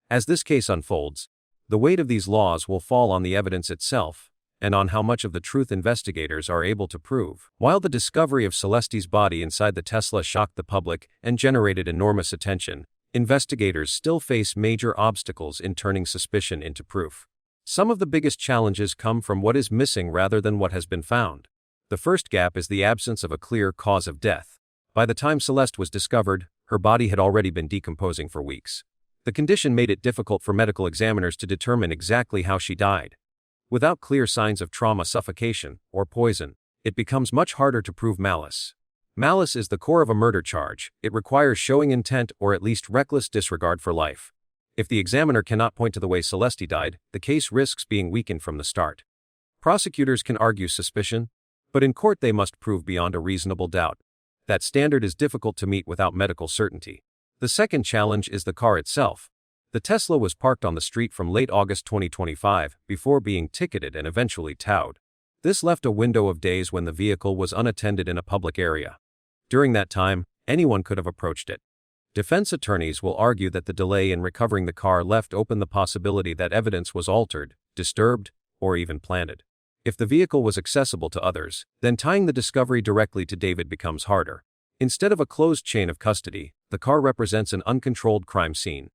As this case unfolds, the weight of these laws will fall on the evidence itself, and on how much of the truth investigators are able to prove. While the discovery of Celeste's body inside the Tesla shocked the public and generated enormous attention, investigators still face major obstacles in turning suspicion into proof. Some of the biggest challenges come from what is missing rather than what has been found. The first gap is the absence of a clear cause of death. By the time Celeste was discovered, her body had already been decomposing for weeks. The condition made it difficult for medical examiners to determine exactly how she died. Without clear signs of trauma, suffocation, or poison, it becomes much harder to prove malice. Malice is the core of a murder charge. It requires showing intent or at least reckless disregard for life. If the examiner cannot point to the way Celeste died, the case risks being weakened from the start. Prosecutors can argue suspicion, but in court they must prove beyond a reasonable doubt. That standard is difficult to meet without medical certainty. The second challenge is the car itself. The Tesla was parked on the street from late August 2025 before being ticketed and eventually towed. This left a window of days when the vehicle was unattended in a public area. During that time, anyone could have approached it. Defense attorneys will argue that the delay in recovering the car left open the possibility that evidence was altered, disturbed, or even planted. If the vehicle was accessible to others, then tying the discovery directly to David becomes harder. Instead of a closed chain of custody, the car represents an uncontrolled crime scene.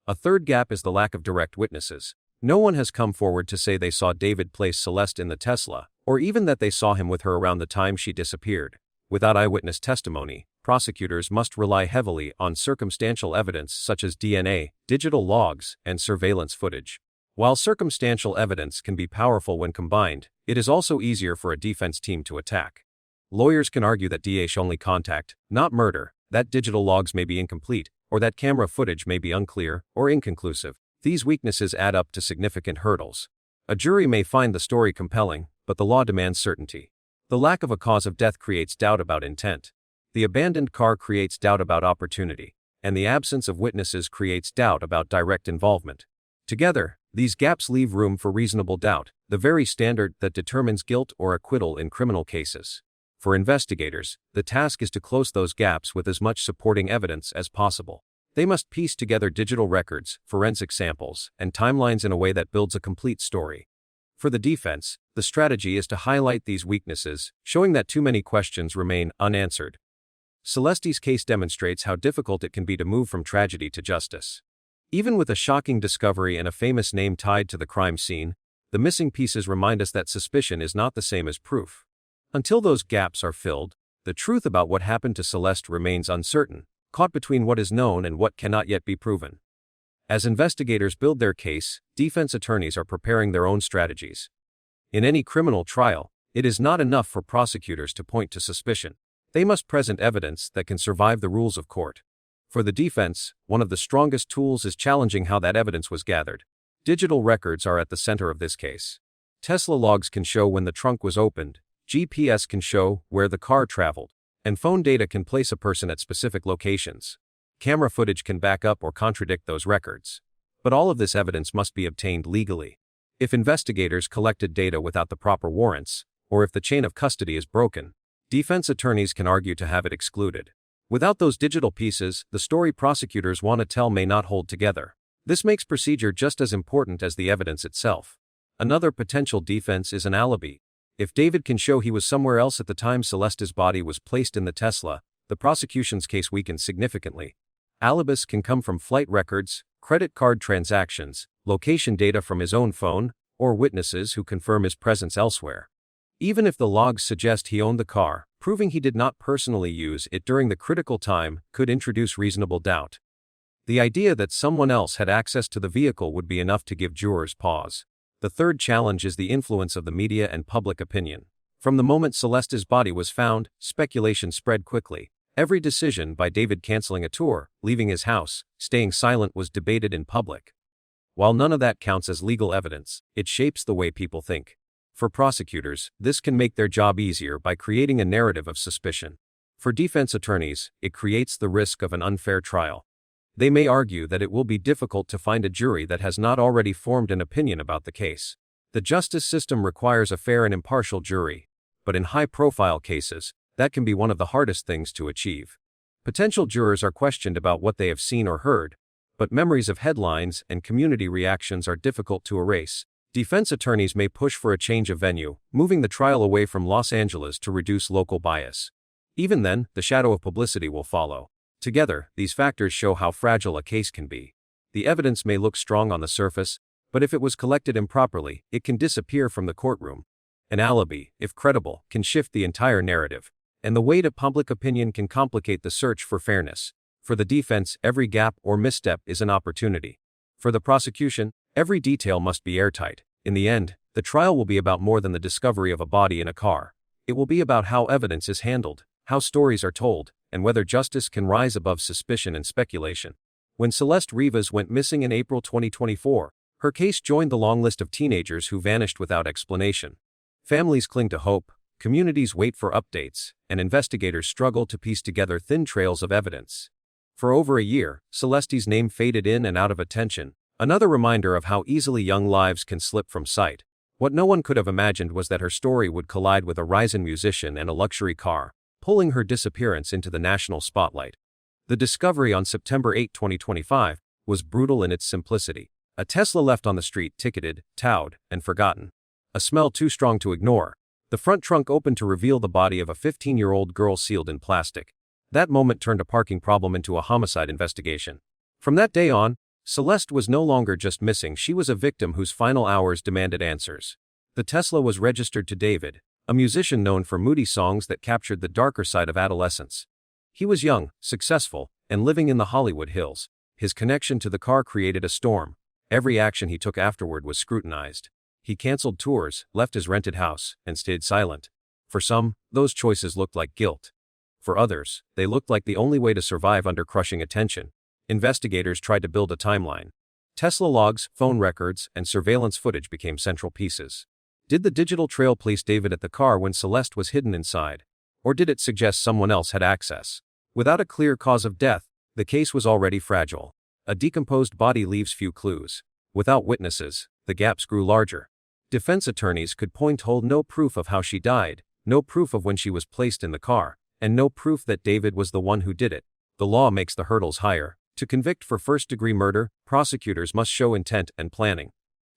A third gap is the lack of direct witnesses. No one has come forward to say they saw David place Celeste in the Tesla, or even that they saw him with her around the time she disappeared. Without eyewitness testimony, prosecutors must rely heavily on circumstantial evidence such as DNA, digital logs, and surveillance footage. While circumstantial evidence can be powerful when combined, it is also easier for a defense team to attack. Lawyers can argue that DH only contact, not murder, that digital logs may be incomplete, or that camera footage may be unclear or inconclusive. These weaknesses add up to significant hurdles. A jury may find the story compelling, but the law demands certainty. The lack of a cause of death creates doubt about intent. The abandoned car creates doubt about opportunity, and the absence of witnesses creates doubt about direct involvement. Together, these gaps leave room for reasonable doubt, the very standard that determines guilt or acquittal in criminal cases. For investigators, the task is to close those gaps with as much supporting evidence as possible. They must piece together digital records, forensic samples, and timelines in a way that builds a complete story. For the defense, the strategy is to highlight these weaknesses, showing that too many questions remain unanswered. Celeste's case demonstrates how difficult it can be to move from tragedy to justice. Even with a shocking discovery and a famous name tied to the crime scene, the missing pieces remind us that suspicion is not the same as proof. Until those gaps are filled, the truth about what happened to Celeste remains uncertain, caught between what is known and what cannot yet be proven. As investigators build their case, defense attorneys are preparing their own strategies. In any criminal trial, it is not enough for prosecutors to point to suspicion. They must present evidence that can survive the rules of court. For the defense, one of the strongest tools is challenging how that evidence was gathered. Digital records are at the center of this case. Tesla logs can show when the trunk was opened, GPS can show where the car traveled, and phone data can place a person at specific locations. Camera footage can back up or contradict those records. But all of this evidence must be obtained legally. If investigators collected data without the proper warrants, or if the chain of custody is broken, defense attorneys can argue to have it excluded. Without those digital pieces, the story prosecutors want to tell may not hold together. This makes procedure just as important as the evidence itself. Another potential defense is an alibi. If David can show he was somewhere else at the time Celeste's body was placed in the Tesla, the prosecution's case weakens significantly. Alibis can come from flight records, credit card transactions, location data from his own phone, or witnesses who confirm his presence elsewhere. Even if the logs suggest he owned the car, proving he did not personally use it during the critical time could introduce reasonable doubt. The idea that someone else had access to the vehicle would be enough to give jurors pause. The third challenge is the influence of the media and public opinion. From the moment Celeste's body was found, speculation spread quickly. Every decision by David canceling a tour, leaving his house, staying silent was debated in public. While none of that counts as legal evidence, it shapes the way people think. For prosecutors, this can make their job easier by creating a narrative of suspicion. For defense attorneys, it creates the risk of an unfair trial. They may argue that it will be difficult to find a jury that has not already formed an opinion about the case. The justice system requires a fair and impartial jury, but in high-profile cases, that can be one of the hardest things to achieve. Potential jurors are questioned about what they have seen or heard, but memories of headlines and community reactions are difficult to erase. Defense attorneys may push for a change of venue, moving the trial away from Los Angeles to reduce local bias. Even then, the shadow of publicity will follow. Together, these factors show how fragile a case can be. The evidence may look strong on the surface, but if it was collected improperly, it can disappear from the courtroom. An alibi, if credible, can shift the entire narrative, and the weight of public opinion can complicate the search for fairness. For the defense, every gap or misstep is an opportunity. For the prosecution, every detail must be airtight. In the end, the trial will be about more than the discovery of a body in a car. It will be about how evidence is handled, how stories are told, and whether justice can rise above suspicion and speculation. When Celeste Rivas went missing in April 2024, her case joined the long list of teenagers who vanished without explanation. Families cling to hope, communities wait for updates, and investigators struggle to piece together thin trails of evidence. For over a year, Celeste's name faded in and out of attention, another reminder of how easily young lives can slip from sight. What no one could have imagined was that her story would collide with a rising musician and a luxury car, pulling her disappearance into the national spotlight. The discovery on September 8, 2025, was brutal in its simplicity. A Tesla left on the street ticketed, towed, and forgotten. A smell too strong to ignore. The front trunk opened to reveal the body of a 15-year-old girl sealed in plastic. That moment turned a parking problem into a homicide investigation. From that day on, Celeste was no longer just missing, she was a victim whose final hours demanded answers. The Tesla was registered to David, a musician known for moody songs that captured the darker side of adolescence. He was young, successful, and living in the Hollywood Hills. His connection to the car created a storm. Every action he took afterward was scrutinized. He canceled tours, left his rented house, and stayed silent. For some, those choices looked like guilt. For others, they looked like the only way to survive under crushing attention. Investigators tried to build a timeline. Tesla logs, phone records, and surveillance footage became central pieces. Did the digital trail place David at the car when Celeste was hidden inside? Or did it suggest someone else had access? Without a clear cause of death, the case was already fragile. A decomposed body leaves few clues. Without witnesses, the gaps grew larger. Defense attorneys could hold no proof of how she died, no proof of when she was placed in the car, and no proof that David was the one who did it. The law makes the hurdles higher. To convict for first-degree murder, prosecutors must show intent and planning.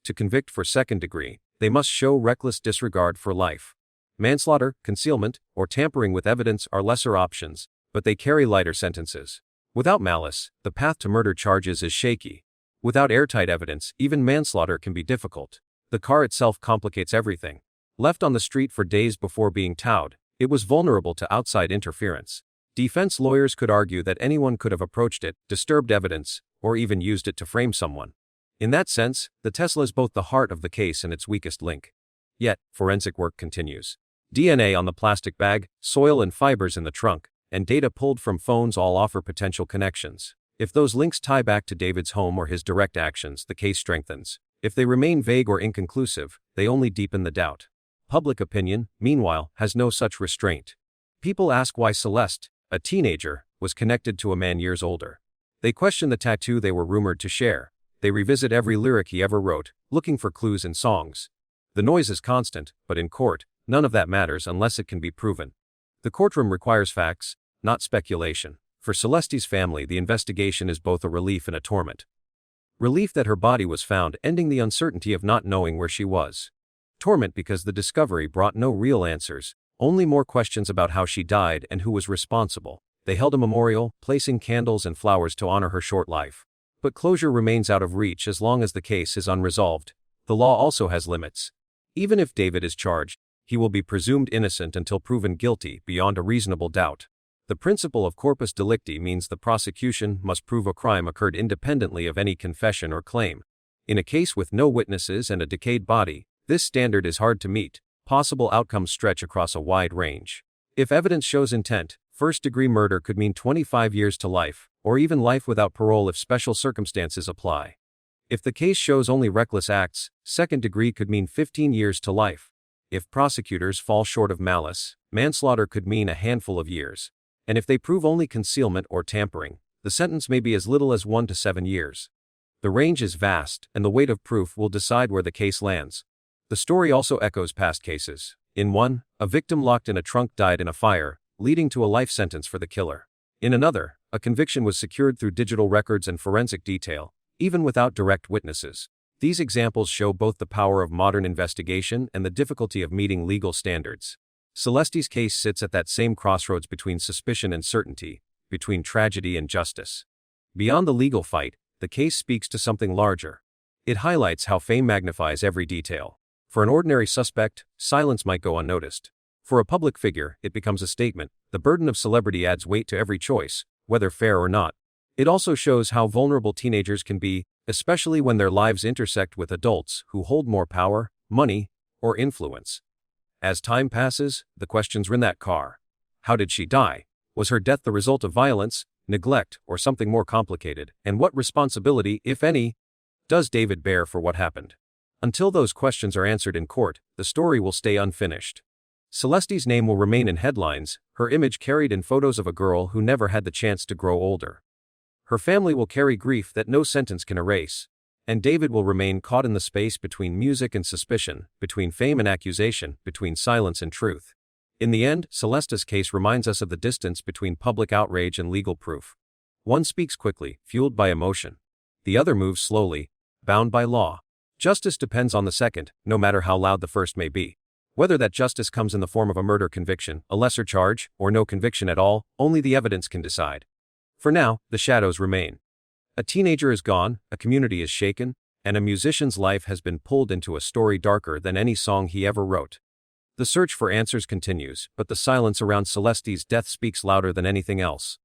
To convict for second-degree, they must show reckless disregard for life. Manslaughter, concealment, or tampering with evidence are lesser options, but they carry lighter sentences. Without malice, the path to murder charges is shaky. Without airtight evidence, even manslaughter can be difficult. The car itself complicates everything. Left on the street for days before being towed, it was vulnerable to outside interference. Defense lawyers could argue that anyone could have approached it, disturbed evidence, or even used it to frame someone. In that sense, the Tesla is both the heart of the case and its weakest link. Yet, forensic work continues. DNA on the plastic bag, soil and fibers in the trunk, and data pulled from phones all offer potential connections. If those links tie back to David's home or his direct actions, the case strengthens. If they remain vague or inconclusive, they only deepen the doubt. Public opinion, meanwhile, has no such restraint. People ask why Celeste, a teenager, was connected to a man years older. They question the tattoo they were rumored to share. They revisit every lyric he ever wrote, looking for clues in songs. The noise is constant, but in court, none of that matters unless it can be proven. The courtroom requires facts, not speculation. For Celeste's family, the investigation is both a relief and a torment. Relief that her body was found, ending the uncertainty of not knowing where she was. Torment because the discovery brought no real answers, only more questions about how she died and who was responsible. They held a memorial, placing candles and flowers to honor her short life. But closure remains out of reach as long as the case is unresolved. The law also has limits. Even if David is charged, he will be presumed innocent until proven guilty beyond a reasonable doubt. The principle of corpus delicti means the prosecution must prove a crime occurred independently of any confession or claim. In a case with no witnesses and a decayed body, this standard is hard to meet. Possible outcomes stretch across a wide range. If evidence shows intent, first-degree murder could mean 25 years to life, or even life without parole if special circumstances apply. If the case shows only reckless acts, second degree could mean 15 years to life. If prosecutors fall short of malice, manslaughter could mean a handful of years. And if they prove only concealment or tampering, the sentence may be as little as 1 to 7 years. The range is vast, and the weight of proof will decide where the case lands. The story also echoes past cases. In one, a victim locked in a trunk died in a fire, leading to a life sentence for the killer. In another, a conviction was secured through digital records and forensic detail, even without direct witnesses. These examples show both the power of modern investigation and the difficulty of meeting legal standards. Celeste's case sits at that same crossroads between suspicion and certainty, between tragedy and justice. Beyond the legal fight, the case speaks to something larger. It highlights how fame magnifies every detail. For an ordinary suspect, silence might go unnoticed. For a public figure, it becomes a statement. The burden of celebrity adds weight to every choice, whether fair or not. It also shows how vulnerable teenagers can be, especially when their lives intersect with adults who hold more power, money, or influence. As time passes, the questions in that car. How did she die? Was her death the result of violence, neglect, or something more complicated? And what responsibility, if any, does David bear for what happened? Until those questions are answered in court, the story will stay unfinished. Celeste's name will remain in headlines, her image carried in photos of a girl who never had the chance to grow older. Her family will carry grief that no sentence can erase. And David will remain caught in the space between music and suspicion, between fame and accusation, between silence and truth. In the end, Celeste's case reminds us of the distance between public outrage and legal proof. One speaks quickly, fueled by emotion. The other moves slowly, bound by law. Justice depends on the second, no matter how loud the first may be. Whether that justice comes in the form of a murder conviction, a lesser charge, or no conviction at all, only the evidence can decide. For now, the shadows remain. A teenager is gone, a community is shaken, and a musician's life has been pulled into a story darker than any song he ever wrote. The search for answers continues, but the silence around Celeste's death speaks louder than anything else.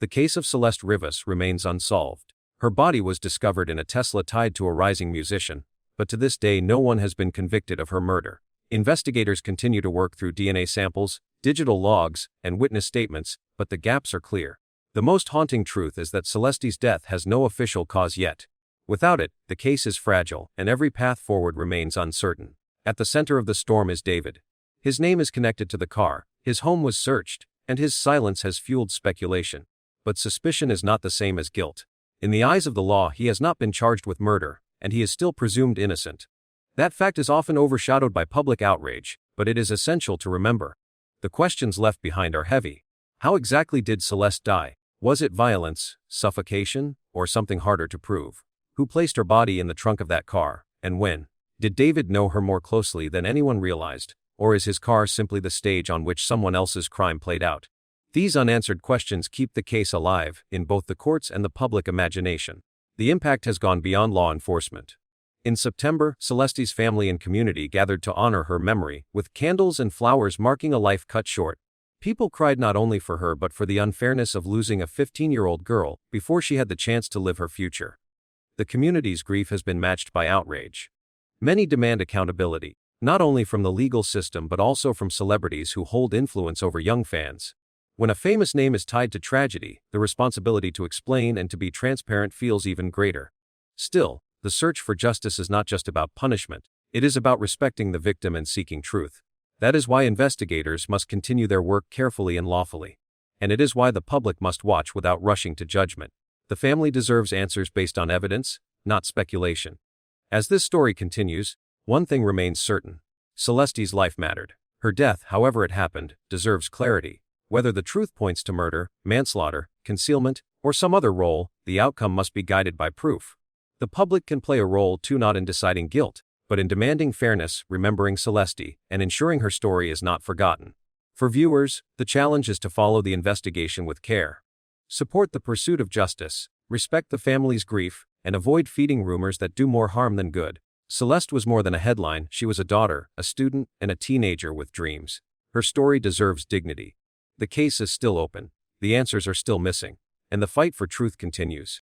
The case of Celeste Rivas remains unsolved. Her body was discovered in a Tesla tied to a rising musician, but to this day no one has been convicted of her murder. Investigators continue to work through DNA samples, digital logs, and witness statements, but the gaps are clear. The most haunting truth is that Celeste's death has no official cause yet. Without it, the case is fragile, and every path forward remains uncertain. At the center of the storm is David. His name is connected to the car, his home was searched, and his silence has fueled speculation. But suspicion is not the same as guilt. In the eyes of the law, he has not been charged with murder, and he is still presumed innocent. That fact is often overshadowed by public outrage, but it is essential to remember. The questions left behind are heavy. How exactly did Celeste die? Was it violence, suffocation, or something harder to prove? Who placed her body in the trunk of that car, and when? Did David know her more closely than anyone realized, or is his car simply the stage on which someone else's crime played out? These unanswered questions keep the case alive in both the courts and the public imagination. The impact has gone beyond law enforcement. In September, Celeste's family and community gathered to honor her memory, with candles and flowers marking a life cut short. People cried not only for her but for the unfairness of losing a 15-year-old girl before she had the chance to live her future. The community's grief has been matched by outrage. Many demand accountability, not only from the legal system but also from celebrities who hold influence over young fans. When a famous name is tied to tragedy, the responsibility to explain and to be transparent feels even greater. Still, the search for justice is not just about punishment, it is about respecting the victim and seeking truth. That is why investigators must continue their work carefully and lawfully. And it is why the public must watch without rushing to judgment. The family deserves answers based on evidence, not speculation. As this story continues, one thing remains certain. Celeste's life mattered. Her death, however it happened, deserves clarity. Whether the truth points to murder, manslaughter, concealment, or some other role, the outcome must be guided by proof. The public can play a role too, not in deciding guilt, but in demanding fairness, remembering Celeste, and ensuring her story is not forgotten. For viewers, the challenge is to follow the investigation with care. Support the pursuit of justice, respect the family's grief, and avoid feeding rumors that do more harm than good. Celeste was more than a headline, she was a daughter, a student, and a teenager with dreams. Her story deserves dignity. The case is still open, the answers are still missing, and the fight for truth continues.